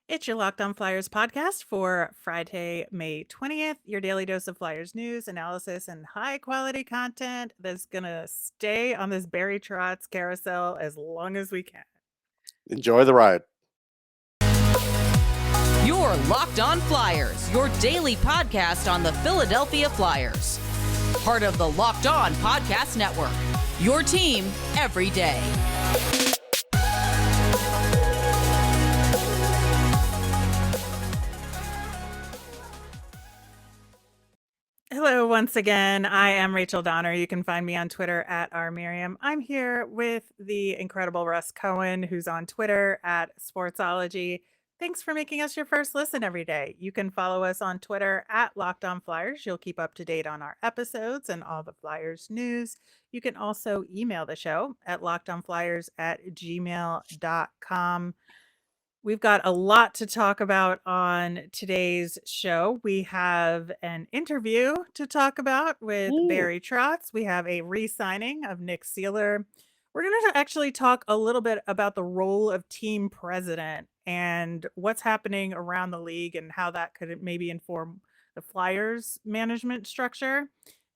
It's your Locked On Flyers podcast for Friday, May 20th. Your daily dose of Flyers news, analysis, and high quality content that's going to stay on this Barry Trotz carousel as long as we can. Enjoy the ride. Your Locked On Flyers, your daily podcast on the Philadelphia Flyers. Part of the Locked On Podcast Network. Your team every day. Hello, once again. I am Rachel Donner. You can find me on Twitter at rmiriam. I'm here with the incredible Russ Cohen, who's on Twitter at Sportsology. Thanks for making us your first listen every day. You can follow us on Twitter at Locked On Flyers. You'll keep up to date on our episodes and all the Flyers news. You can also email the show at lockedonflyers@gmail.com. We've got a lot to talk about on today's show. We have an interview to talk about with Barry Trotz. We have a re-signing of Nick Seeler. We're going to actually talk a little bit about the role of team president and what's happening around the league and how that could maybe inform the Flyers management structure.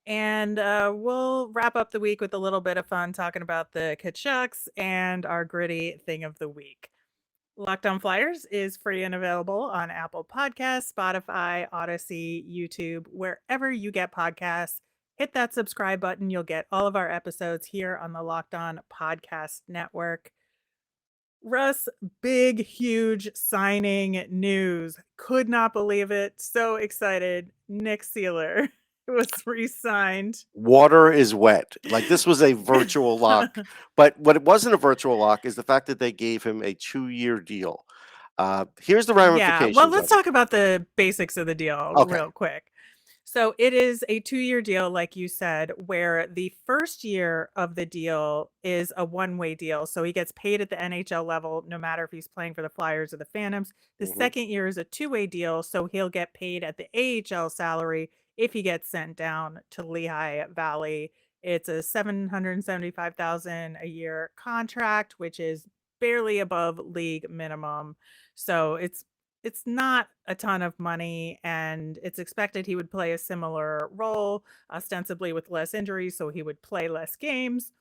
And we'll wrap up the week with a little bit of fun talking about the Kachucks and our gritty thing of the week. Locked On Flyers is free and available on Apple Podcasts, Spotify, Odyssey, YouTube, wherever you get podcasts. Hit that subscribe button. You'll get all of our episodes here on the Locked On Podcast Network. Russ, big, huge signing news. Could not believe it. So excited. Nick Seeler was re-signed. Water is wet. Like, this was a virtual lock. But what it wasn't a virtual lock is the fact that they gave him a 2-year deal. Here's the Yeah, ramifications. well, let's talk about the basics of the deal Okay. real quick. So it is a 2-year deal, like you said, where the first year of the deal is a one-way deal. So he gets paid at the NHL level, no matter if he's playing for the Flyers or the Phantoms. The second year is a two-way deal. So he'll get paid at the AHL salary if he gets sent down to Lehigh Valley. It's a $775,000 a year contract, which is barely above league minimum. So it's not a ton of money, and it's expected he would play a similar role, ostensibly with less injuries, so he would play less games.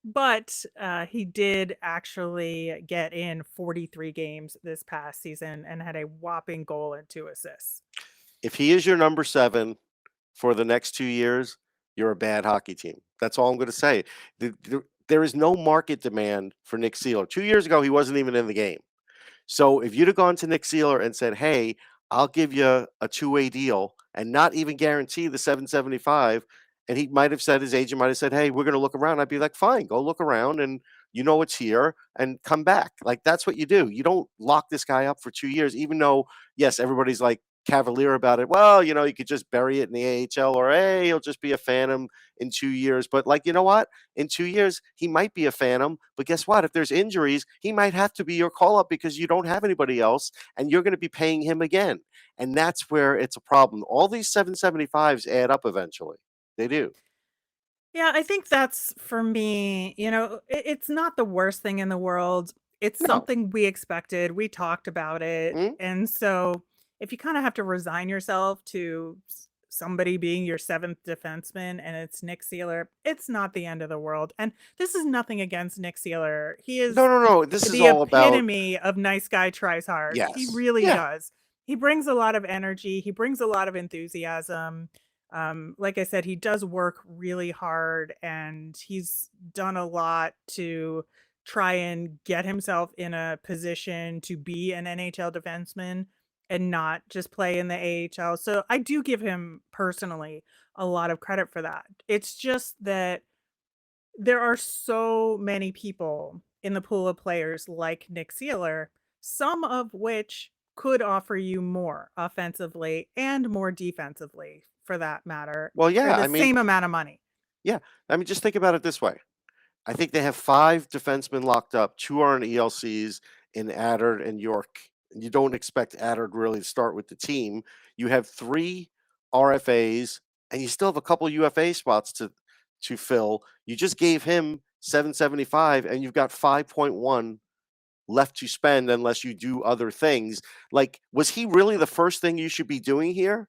But he did actually get in 43 games this past season and had a whopping goal and 2 assists. If he is your number 7 for the next 2 years, you're a bad hockey team. That's all I'm going to say. There is no market demand for Nick Seeler. 2 years ago, he wasn't even in the game. So if you'd have gone to Nick Seeler and said, "Hey, I'll give you a two-way deal and not even guarantee the 775," and he might have said, his agent might have said, "Hey, we're going to look around." I'd be like, "Fine, go look around and you know it's here and come back." Like, that's what you do. You don't lock this guy up for 2 years, even though, yes, everybody's like cavalier about it. Well, you could just bury it in the AHL, or hey, he'll just be a Phantom in 2 years. But, like, you know what? In 2 years, he might be a Phantom. But guess what? If there's injuries, he might have to be your call up because you don't have anybody else, and you're going to be paying him again. And that's where it's a problem. All these 775s add up eventually. They do. Yeah, I think that's, for me, it's not the worst thing in the world. It's No. something we expected. We talked about it. Mm? And so if you kind of have to resign yourself to somebody being your seventh defenseman and it's Nick Seeler, it's not the end of the world. And this is nothing against Nick Seeler. He is No. This is the all about. epitome of nice guy tries hard. He Yes. really Yeah. does. He brings a lot of energy. He brings a lot of enthusiasm. Like I said, he does work really hard and he's done a lot to try and get himself in a position to be an NHL defenseman and not just play in the AHL. So I do give him personally a lot of credit for that. It's just that there are so many people in the pool of players like Nick Seeler, some of which could offer you more offensively and more defensively, for that matter, Well, for yeah. the same amount of money. Just think about it this way. I think they have 5 defensemen locked up. 2 are in ELCs in Addard and York. And you don't expect Addard really to start with the team. You have 3 RFAs, and you still have a couple UFA spots to fill. You just gave him 775, and you've got 5.1 left to spend unless you do other things. Like, was he really the first thing you should be doing here?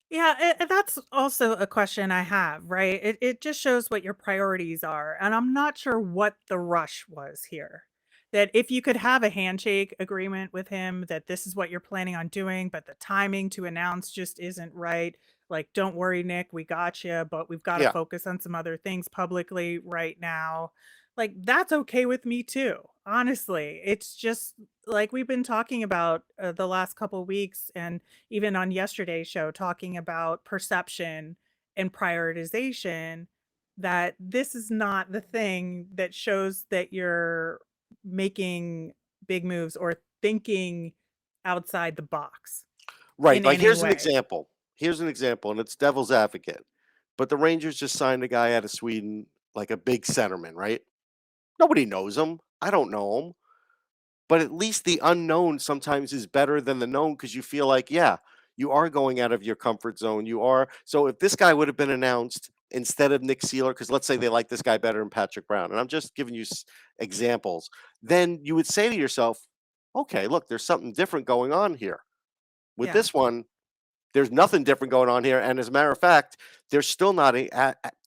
Yeah, that's also a question I have, right? It just shows what your priorities are, and I'm not sure what the rush was here. That if you could have a handshake agreement with him that this is what you're planning on doing, but the timing to announce just isn't right. Like, don't worry, Nick, we got you, but we've got to Yeah. focus on some other things publicly right now. Like, that's okay with me too. Honestly, it's just like we've been talking about the last couple weeks, and even on yesterday's show talking about perception and prioritization, that this is not the thing that shows that you're making big moves or thinking outside the box Right. in Like, any here's an way. example. Here's an example, and it's devil's advocate. But the Rangers just signed a guy out of Sweden, like a big centerman, right? Nobody knows him. I don't know him. But at least the unknown sometimes is better than the known because you feel like, yeah, you are going out of your comfort zone. You are. So if this guy would have been announced instead of Nick Seeler, because let's say they like this guy better than Patrick Brown, and I'm just giving you examples, then you would say to yourself, okay, look, there's something different going on here. With Yeah. this one, there's nothing different going on here, and as a matter of fact, they're still not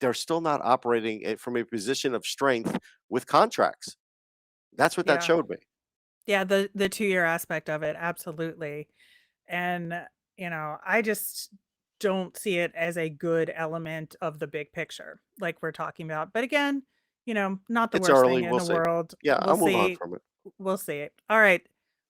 operating it from a position of strength with contracts. That's what that Yeah. showed me. Yeah, the 2-year aspect of it, absolutely. And, I just don't see it as a good element of the big picture, like we're talking about. But again, not the It's worst thing early. in We'll the see. world. Yeah, We'll I'll move on see. from it. We'll see. All right.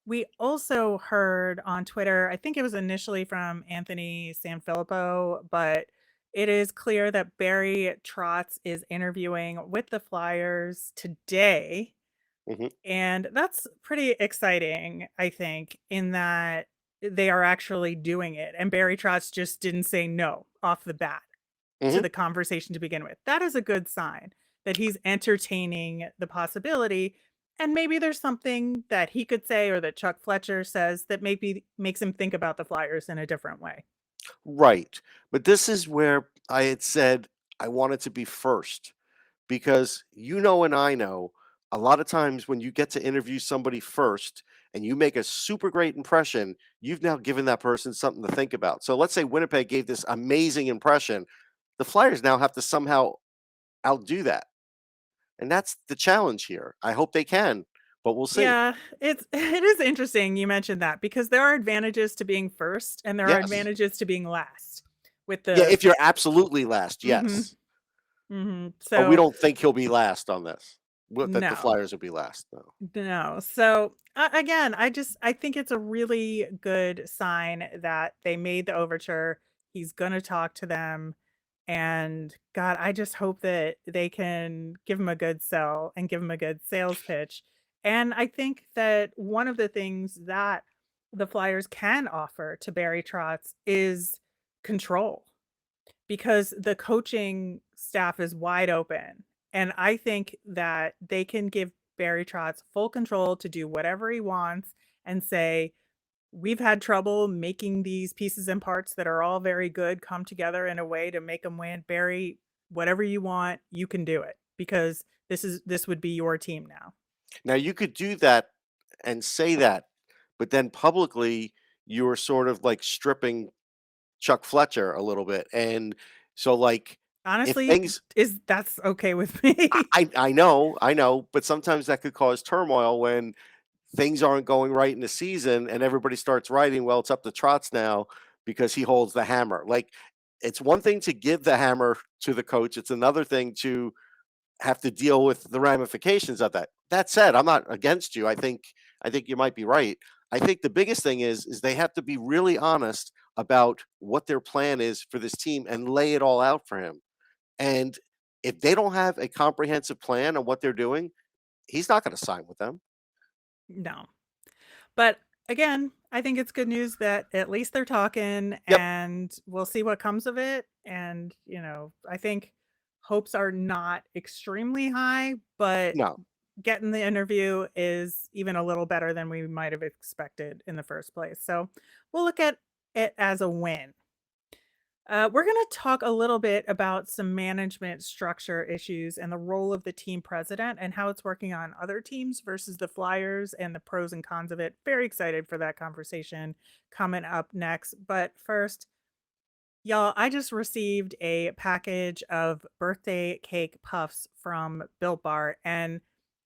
We also heard on Twitter, I think it was initially from Anthony Sanfilippo, but it is clear that Barry Trotz is interviewing with the Flyers today. Mhm, And that's pretty exciting, I think, in that they are actually doing it. And Barry Trotz just didn't say no off the bat to mhm. the conversation to begin with. That is a good sign that he's entertaining the possibility. And maybe there's something that he could say or that Chuck Fletcher says that maybe makes him think about the Flyers in a different way. Right, but this is where I had said I wanted to be first because and I know a lot of times when you get to interview somebody first and you make a super great impression, you've now given that person something to think about. So let's say Winnipeg gave this amazing impression, the Flyers now have to somehow outdo that, and that's the challenge here. I hope they can, but we'll see. Yeah, it is interesting you mentioned that because there are advantages to being first and there are Yes. advantages to being last with Yeah, the if you're absolutely last, mhm, yes. mhm. But we So don't think he'll be last on this. That the no. Flyers will be last, no. No. So again, I think it's a really good sign that they made the overture. He's going to talk to them, and God, I just hope that they can give him a good sell and give him a good sales pitch. And I think that one of the things that the Flyers can offer to Barry Trotz is control because the coaching staff is wide open. And I think that they can give Barry Trotz full control to do whatever he wants and say, we've had trouble making these pieces and parts that are all very good come together in a way to make them win. Barry, whatever you want, you can do it because this would be your team now. Now you could do that and say that, but then publicly you're sort of like stripping Chuck Fletcher a little bit. And so like if Honestly, things is that's okay with me. I know, but sometimes that could cause turmoil when things aren't going right in the season and everybody starts writing, well, it's up to Trotz now because he holds the hammer. Like it's one thing to give the hammer to the coach, it's another thing to have to deal with the ramifications of that. That said, I'm not against you. I think you might be right. I think the biggest thing is they have to be really honest about what their plan is for this team and lay it all out for him. And if they don't have a comprehensive plan on what they're doing, he's not going to sign with them. No. But again, I think it's good news that at least they're talking Yep. and we'll see what comes of it. And, I think hopes are not extremely high, but No. getting the interview is even a little better than we might have expected in the first place. So we'll look at it as a win. We're going to talk a little bit about some management structure issues and the role of the team president and how it's working on other teams versus the Flyers and the pros and cons of it. Very excited for that conversation coming up next. But first, y'all, I just received a package of birthday cake puffs from Built Bar, and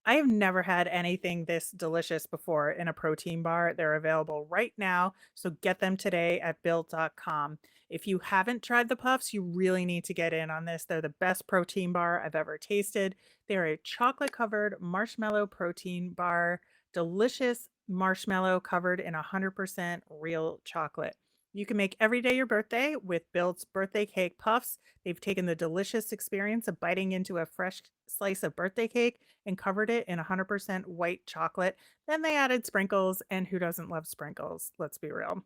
I have never had anything this delicious before in a protein bar. They're available right now, so get them today at built.com. If you haven't tried the puffs, you really need to get in on this. They're the best protein bar I've ever tasted. They're a chocolate covered marshmallow protein bar, delicious marshmallow covered in 100% real chocolate. You can make every day your birthday with Built's birthday cake puffs. They've taken the delicious experience of biting into a fresh slice of birthday cake and covered it in 100% white chocolate. Then they added sprinkles, and who doesn't love sprinkles? Let's be real.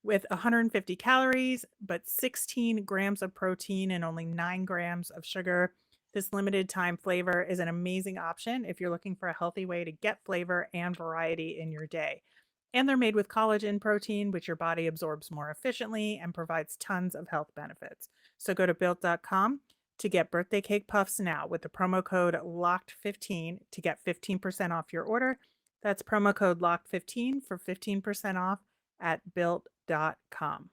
With 150 calories, but 16 grams of protein and only 9 grams of sugar, this limited time flavor is an amazing option if you're looking for a healthy way to get flavor and variety in your day. And they're made with collagen protein, which your body absorbs more efficiently and provides tons of health benefits. So go to built.com to get birthday cake puffs now with the promo code LOCKED15 to get 15% off your order. That's promo code LOCKED15 for 15% off at built.com.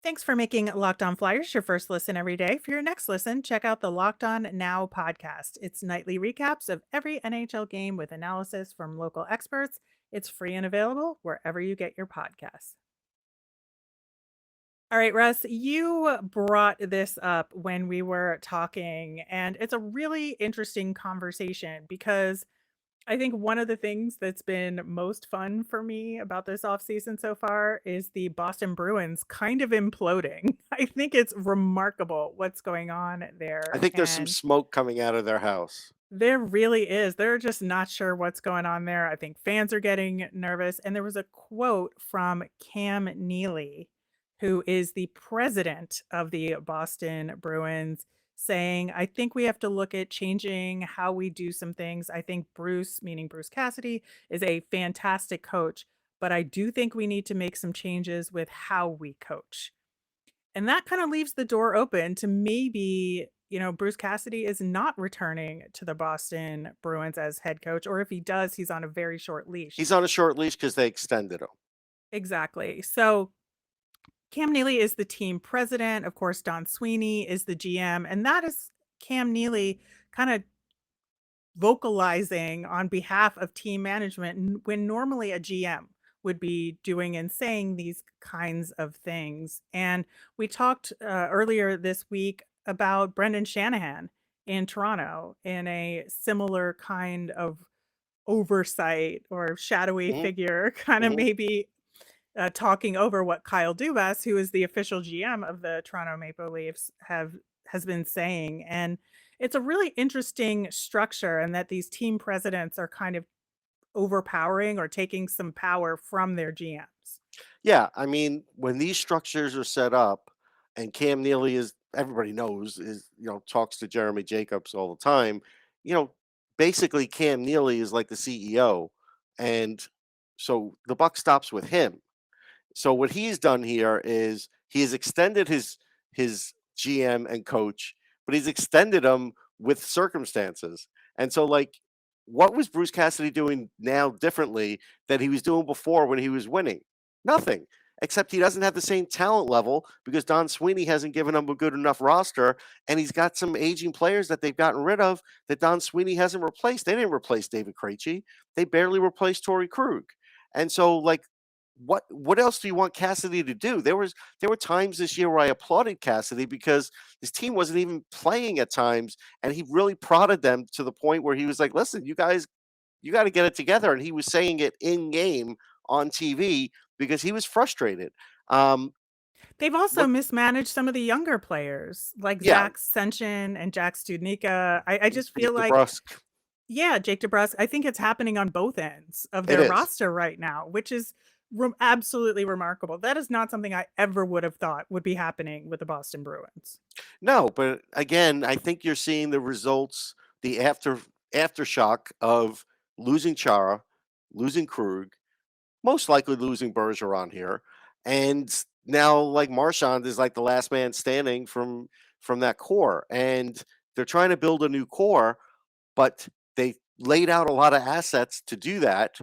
Thanks for making Locked On Flyers your first listen every day. For your next listen, check out the Locked On Now podcast. It's nightly recaps of every NHL game with analysis from local experts. It's free and available wherever you get your podcasts. All right, Russ, you brought this up when we were talking, and it's a really interesting conversation because I think one of the things that's been most fun for me about this offseason so far is the Boston Bruins kind of imploding. I think it's remarkable what's going on I there. think there's some And smoke coming out of their house. there really is. They're just not sure what's going on there. I think fans are getting nervous. And there was a quote from Cam Neely, who is the president of the Boston Bruins, saying, I think we have to look at changing how we do some things. I think Bruce, meaning Bruce Cassidy, is a fantastic coach, but I do think we need to make some changes with how we coach. And that kind of leaves the door open to maybe, Bruce Cassidy is not returning to the Boston Bruins as head coach, or if he does, he's on a very short leash. He's on a short leash because they extended him. Exactly. So Cam Neely is the team president. Of course, Don Sweeney is the GM, and that is Cam Neely kind of vocalizing on behalf of team management when normally a GM would be doing and saying these kinds of things. And we talked earlier this week about Brendan Shanahan in Toronto in a similar kind of oversight or shadowy Mhm, figure, kind of mhm. maybe talking over what Kyle Dubas, who is the official GM of the Toronto Maple Leafs, has been saying. And it's a really interesting structure, and that these team presidents are kind of overpowering or taking some power from their GMs. Yeah, I mean, when these structures are set up, and Cam Neely is everybody knows talks to Jeremy Jacobs all the time. You know, basically Cam Neely is like the CEO, and so the buck stops with him. So what he's done here is he has extended his GM and coach, but he's extended them with circumstances. And so like what was Bruce Cassidy doing now differently that he was doing before when he was winning? Nothing. Except he doesn't have the same talent level because Don Sweeney hasn't given him a good enough roster, and he's got some aging players that they've gotten rid of that Don Sweeney hasn't replaced. They didn't replace David Krejci. They barely replaced Torrey Krug. And so like what else do you want Cassidy to do? There were times this year where I applauded Cassidy because his team wasn't even playing at times, and he really prodded them to the point where he was like, "Listen, you guys, you got to get it together." And he was saying it in game on TV because he was frustrated. Um, They've also what? mismanaged some of the younger players, like Yeah, Zach Senchin and Jack Studnicka. I just feel Jake like, DeBrusk. yeah, Jake DeBrusk, I think it's happening on both ends of It their is. roster right now, which is absolutely remarkable. That is not something I ever would have thought would be happening with the Boston Bruins. No, but again, I think you're seeing the results, the aftershock of losing Chara, losing Krug, most likely losing Bergeron here, and now like Marchand is like the last man standing from that core, and they're trying to build a new core, but they laid out a lot of assets to do that,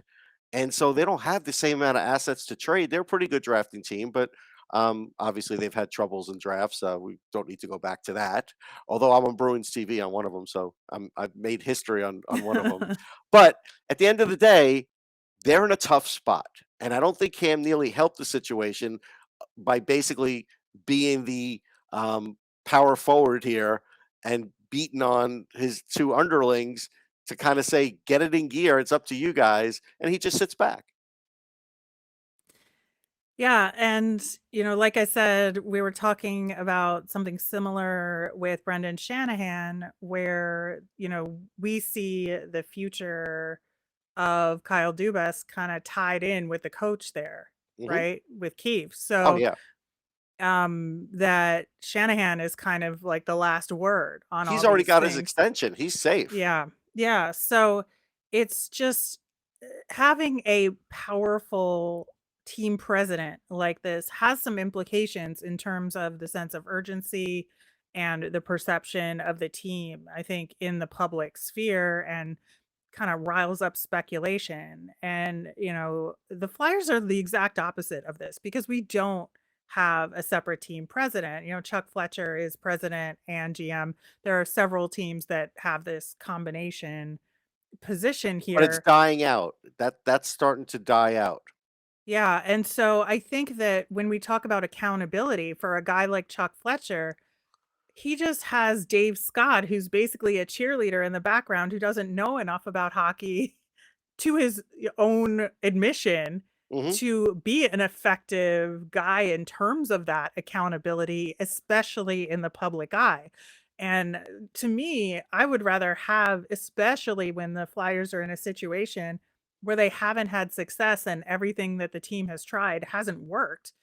and so they don't have the same amount of assets to trade. They're a pretty good drafting team, but obviously they've had troubles in drafts. We don't need to go back to that. Although I'm on Bruins TV on one of them, so I've made history on one of them. But at the end of the day, they're in a tough spot, and I don't think Cam Neely helped the situation by basically being the power forward here and beating on his two underlings to kind of say, get it in gear. It's up to you guys. And he just sits back. Yeah, and like I said, we were talking about something similar with Brendan Shanahan, where we see the future of Kyle Dubas kind of tied in with the coach there, Mhm. right? With Keefe. Oh, So yeah. that Shanahan is kind of like the last word on He's all already these got his things. extension. He's safe. Yeah. Yeah. So it's just having a powerful team president like this has some implications in terms of the sense of urgency and the perception of the team, I think, in the public sphere, and kind of riles up speculation. And, the Flyers are the exact opposite of this because we don't have a separate team president. Chuck Fletcher is president and GM. There are several teams that have this combination position But it's here. dying out. That's starting to die out. Yeah. And so I think that when we talk about accountability for a guy like Chuck Fletcher, he just has Dave Scott, who's basically a cheerleader in the background who doesn't know enough about hockey to his own admission Mhm. to be an effective guy in terms of that accountability, especially in the public eye. And to me, I would rather have, especially when the Flyers are in a situation where they haven't had success and everything that the team has tried hasn't worked,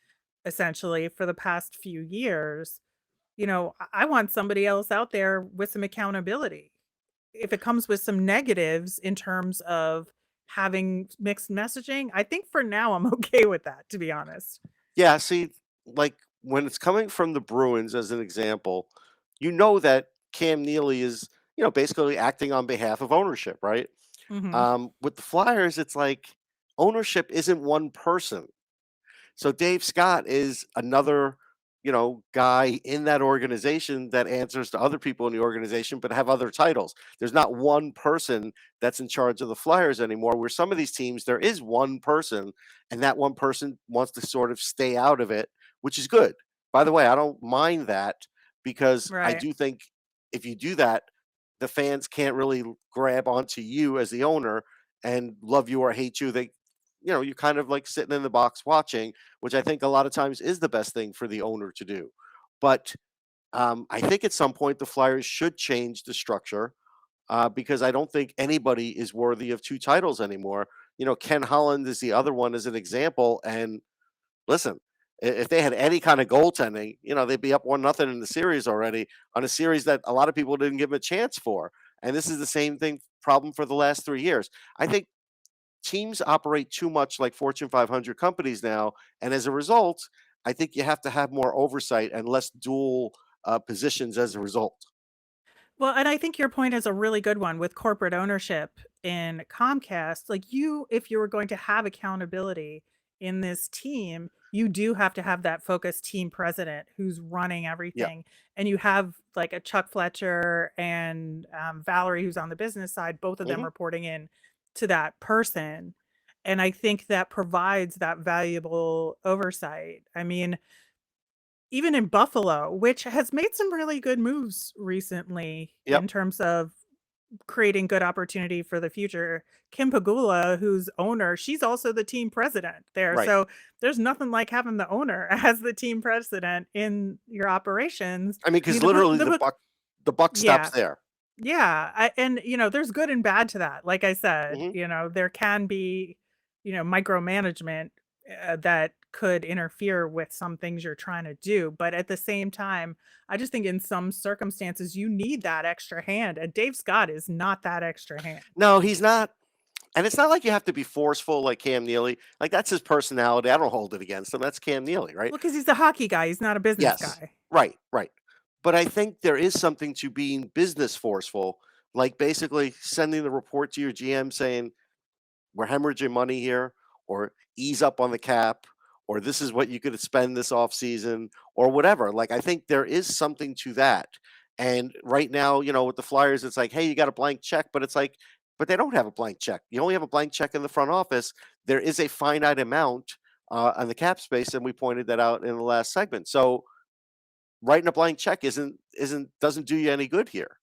essentially, for the past few years. I want somebody else out there with some accountability. If it comes with some negatives in terms of having mixed messaging, I think for now I'm okay with that, to be honest. Yeah, see, like when it's coming from the Bruins as an example, you know that Cam Neely is, basically acting on behalf of ownership, right? Mhm. With the Flyers, it's like ownership isn't one person. So Dave Scott is another, guy in that organization that answers to other people in the organization, but have other titles. There's not one person that's in charge of the Flyers anymore. Where some of these teams, there is one person, and that one person wants to sort of stay out of it, which is good. By the way, I don't mind that because I Right. do think if you do that, the fans can't really grab onto you as the owner and love you or hate you. You're kind of like sitting in the box watching, which I think a lot of times is the best thing for the owner to do. But I think at some point the Flyers should change the structure because I don't think anybody is worthy of two titles anymore. Ken Holland is the other one as an example. And listen, if they had any kind of goaltending, they'd be up 1-0 in the series already on a series that a lot of people didn't give them a chance for. And this is the same thing problem for the last 3 years. I think teams operate too much like Fortune 500 companies now, and as a result, I think you have to have more oversight and less dual positions as a result. Well, and I think your point is a really good one with corporate ownership in Comcast. Like, if you were going to have accountability in this team, you do have to have that focused team president who's running Yeah. everything. And you have like a Chuck Fletcher and Valerie, who's on the business side, both of them Hmm. reporting in to that person. And I think that provides that valuable oversight. I mean, even in Buffalo, which has made some really good moves recently Yep. in terms of creating good opportunity for the future. Kim Pagula, who's owner, she's also the team president there. Right. So there's nothing like having the owner as the team president in your operations. I mean, I mean, because literally the buck stops yeah, there. yeah. And, there's good and bad to that. Like I said, Hmm. there can be, micromanagement that could interfere with some things you're trying to do. But at the same time, I just think in some circumstances, you need that extra hand. And Dave Scott is not that extra hand. No, he's not. And it's not like you have to be forceful like Cam Neely. Like, that's his personality. I don't hold it against him. That's Cam Neely, right? Well, because he's a hockey guy. He's not a business Yes. guy. Right, right. But I think there is something to being business forceful, like basically sending the report to your GM saying, we're hemorrhaging money here, or ease up on the cap, or this is what you could spend this off season, or whatever. Like, I think there is something to that. And right now, with the Flyers, it's like, hey, you got a blank check, but it's like, but they don't have a blank check. You only have a blank check in the front office. There is a finite amount on the cap space, and we pointed that out in the last segment. So writing a blank check doesn't do you any good here.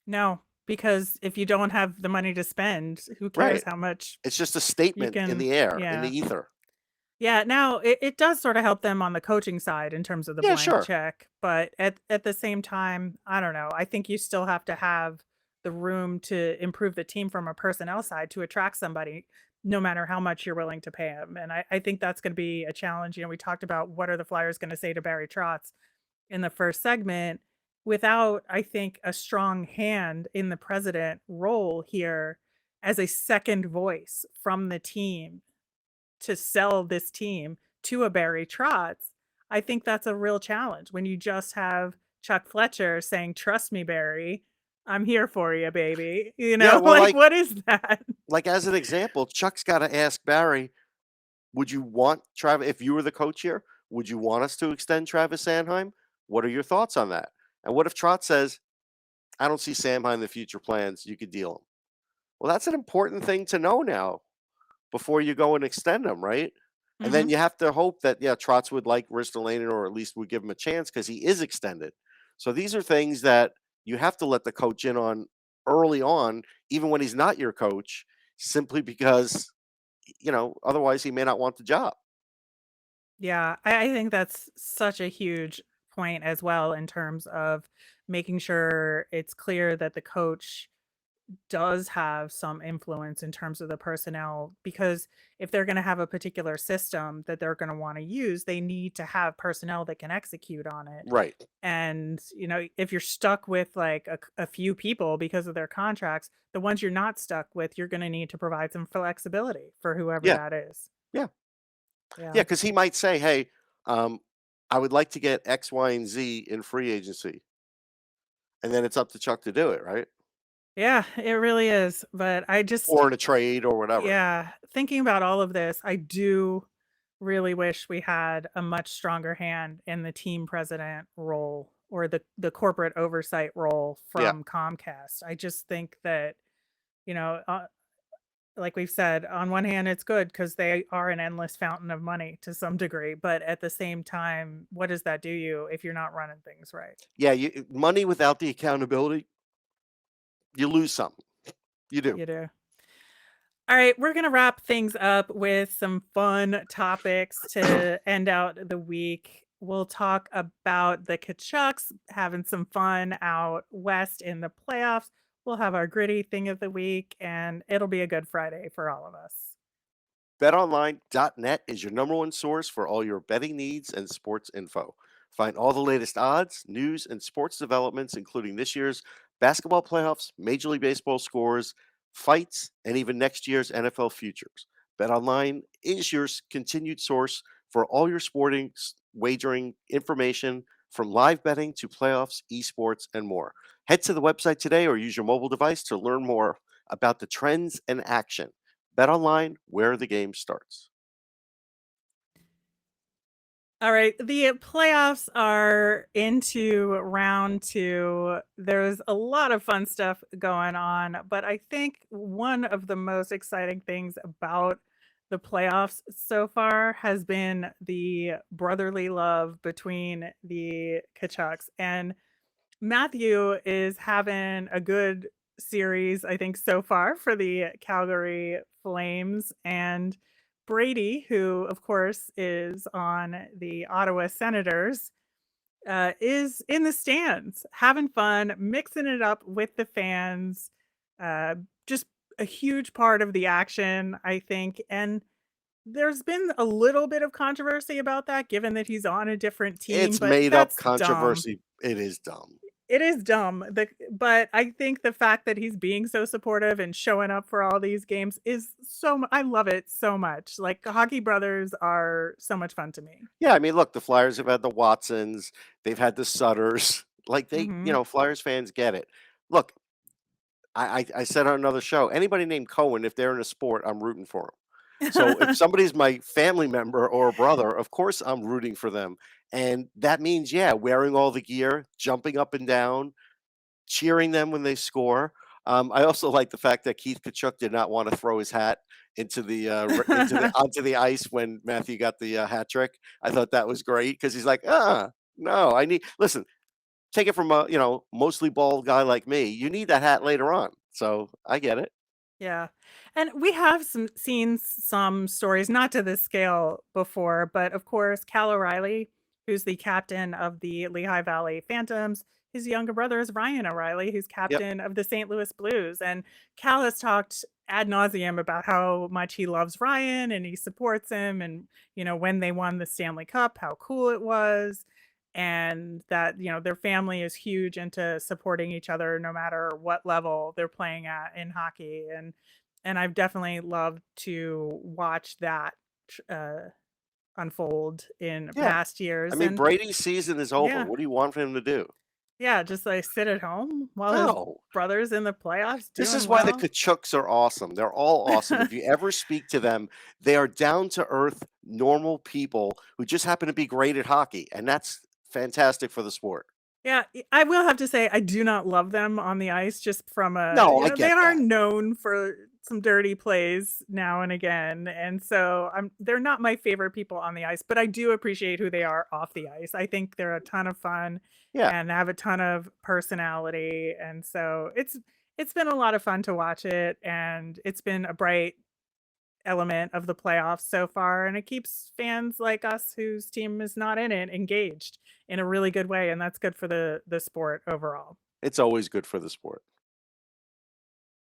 No, because if you don't have the money to spend, who cares Right. how much It's just a statement in the air, in the ether. Yeah, now it does sort of help them on the coaching side in terms of the Yeah, blank sure. check, but at the same time, I don't know. I think you still have to have the room to improve the team from a personnel side to attract somebody, no matter how much you're willing to pay them. And I think that's going to be a challenge. We talked about what are the Flyers going to say to Barry Trotz in the first segment without, I think, a strong hand in the president role here as a second voice from the team to sell this team to a Barry Trotz. I think that's a real challenge when you just have Chuck Fletcher saying, "Trust me, Barry, I'm here for you, baby." Yeah, well, like what is that? like as an example, Chuck's got to ask Barry, would you want Travis, if you were the coach here, would you want us to extend Travis Sanheim? What are your thoughts on that? And what if Trotz says, I don't see Sanheim in the future plans, you could deal him? Well, that's an important thing to know now before you go and extend him, right? And then you have to hope that, Trotz would like Ristolainen, or at least would give him a chance because he is extended. So these are things that you have to let the coach in on early on, even when he's not your coach, simply because, otherwise he may not want the job. Yeah, I think that's such a huge point as well in terms of making sure it's clear that the coach does have some influence in terms of the personnel, because if they're going to have a particular system that they're going to want to use, they need to have personnel that can execute on it. Right. And if you're stuck with like a few people because of their contracts, the ones you're not stuck with, you're going to need to provide some flexibility for whoever Yeah. that is. Yeah. Yeah. Yeah, because he might say, hey, I would like to get X, Y, and Z in free agency. And then it's up to Chuck to do it, right? Yeah, it really is. But I just, Or in a trade or whatever. yeah, thinking about all of this, I do really wish we had a much stronger hand in the team president role or the corporate oversight role from Comcast. I just think that, you know, like we've said, on one hand, it's good because they are an endless fountain of money to some degree. But at the same time, what does that do you if you're not running things right? Yeah, money without the accountability, you lose something. You do. You do. All right, we're going to wrap things up with some fun topics to end out the week. We'll talk about the Kachucks having some fun out west in the playoffs. We'll have our gritty thing of the week, and it'll be a good Friday for all of us. BetOnline.net is your number one source for all your betting needs and sports info. Find all the latest odds, news, and sports developments, including this year's basketball playoffs, Major League Baseball scores, fights, and even next year's NFL futures. BetOnline is your continued source for all your sporting wagering information, from live betting to playoffs, esports, and more. Head to the website today or use your mobile device to learn more about the trends and action. BetOnline, where the game starts. All right, the playoffs are into round 2. There's a lot of fun stuff going on, but I think one of the most exciting things about the playoffs so far has been the brotherly love between the Kachucks. And Matthew is having a good series, I think, so far for the Calgary Flames. And Brady, who, of course, is on the Ottawa Senators, is in the stands, having fun, mixing it up with the fans. Just a huge part of the action, I think. And there's been a little bit of controversy about that, given that he's on a different team. It's but made up that's dumb. controversy. It is dumb. it is dumb. But I think the fact that he's being so supportive and showing up for all these games is I love it so much. Like, hockey brothers are so much fun to me. Yeah, I mean, look, the Flyers have had the Watsons, they've had the Sutters. Like Hmm. Flyers fans get it. Look, I said on another show, anybody named Cohen, if they're in a sport, I'm rooting for them. So if somebody's my family member or a brother, of course I'm rooting for them. And that means, yeah, wearing all the gear, jumping up and down, cheering them when they score. I also like the fact that Keith Kachuk did not want to throw his hat into the onto the ice when Matthew got the hat trick. I thought that was great because he's like, no, listen, take it from a mostly bald guy like me. You need that hat later on, so I get it. Yeah. And we have seen some stories, not to this scale before, but of course, Cal O'Reilly, who's the captain of the Lehigh Valley Phantoms, his younger brother is Ryan O'Reilly, who's Yep. captain of the St. Louis Blues. And Cal has talked ad nauseum about how much he loves Ryan and he supports him. And, when they won the Stanley Cup, how cool it was. And that, their family is huge into supporting each other no matter what level they're playing at in hockey. And I've definitely loved to watch that uh, unfold in Yeah. past I years. mean, And Brady's season is over. yeah, What do you want for him to do? yeah, just like sit at home while his No. brother's in the playoffs This is doing why the well. Kachucks are awesome. They're all awesome. If you ever speak to them, they are down to earth, normal people who just happen to be great at hockey, and that's fantastic for the sport. Yeah, I will have to say I do not love them on the ice just from No, I they get are that. known for some dirty plays now and again. And so they're not my favorite people on the ice, but I do appreciate who they are off the ice. I think they're a ton of fun Yeah. and have a ton of personality. And so it's been a lot of fun to watch it, and it's been a bright element of the playoffs so far, and it keeps fans like us whose team is not in it engaged in a really good way, and that's good for the sport overall. It's always good for the sport.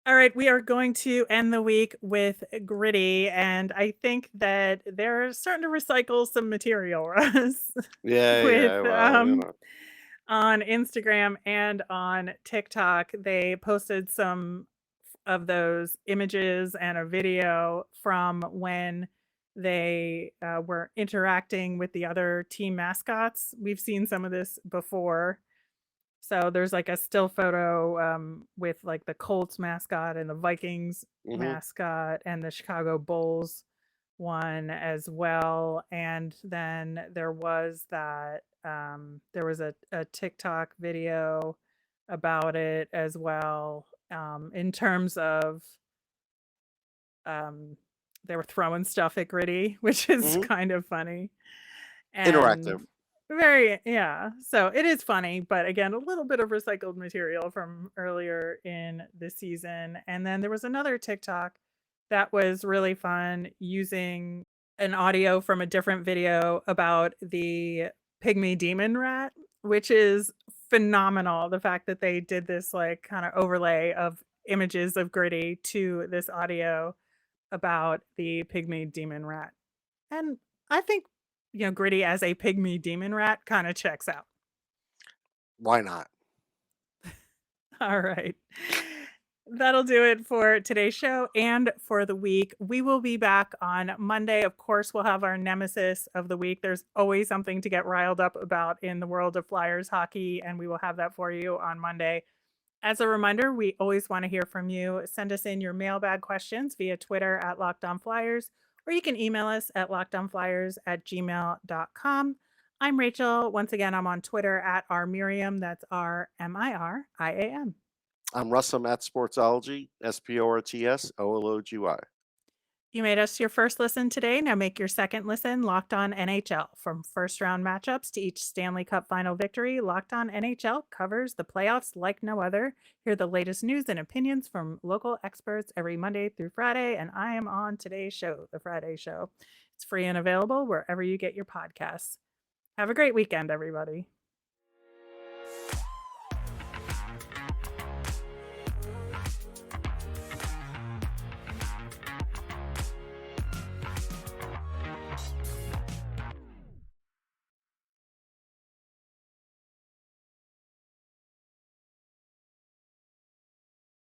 All right, we are going to end the week with Gritty, and I think that they're starting to recycle some material, Russ, Yeah, with yeah. Well, on Instagram and on TikTok. They posted some of those images and a video from when they were interacting with the other team mascots. We've seen some of this before. So there's like a still photo with like the Colts mascot and the Vikings hmm mascot and the Chicago Bulls one as well. And then there was a TikTok video about it as well, in terms of um, they were throwing stuff at Gritty, which is hmm kind of funny. Interactive. And very, yeah. So it is funny, but again, a little bit of recycled material from earlier in the season. And then there was another TikTok that was really fun using an audio from a different video about the Pygmy Demon Rat, which is phenomenal. The fact that they did this like kind of overlay of images of Gritty to this audio about the Pygmy Demon Rat. And I think, Gritty as a Pygmy Demon Rat kind of checks out. Why not? All right. That'll do it for today's show and for the week. We will be back on Monday. Of course, we'll have our nemesis of the week. There's always something to get riled up about in the world of Flyers hockey, and we will have that for you on Monday. As a reminder, we always want to hear from you. Send us in your mailbag questions via Twitter at LockedOnFlyers, or you can email us at lockedonflyers@gmail.com. I'm Rachel. Once again, I'm on Twitter at rmiriam. That's RMIRIAM. I'm Russ. I'm at Sportsology, SPORTSOLOGY. You made us your first listen today. Now make your second listen Locked On NHL. From first round matchups to each Stanley Cup final victory, Locked On NHL covers the playoffs like no other. Hear the latest news and opinions from local experts every Monday through Friday, and I am on today's show, the Friday show. It's free and available wherever you get your podcasts. Have a great weekend, everybody.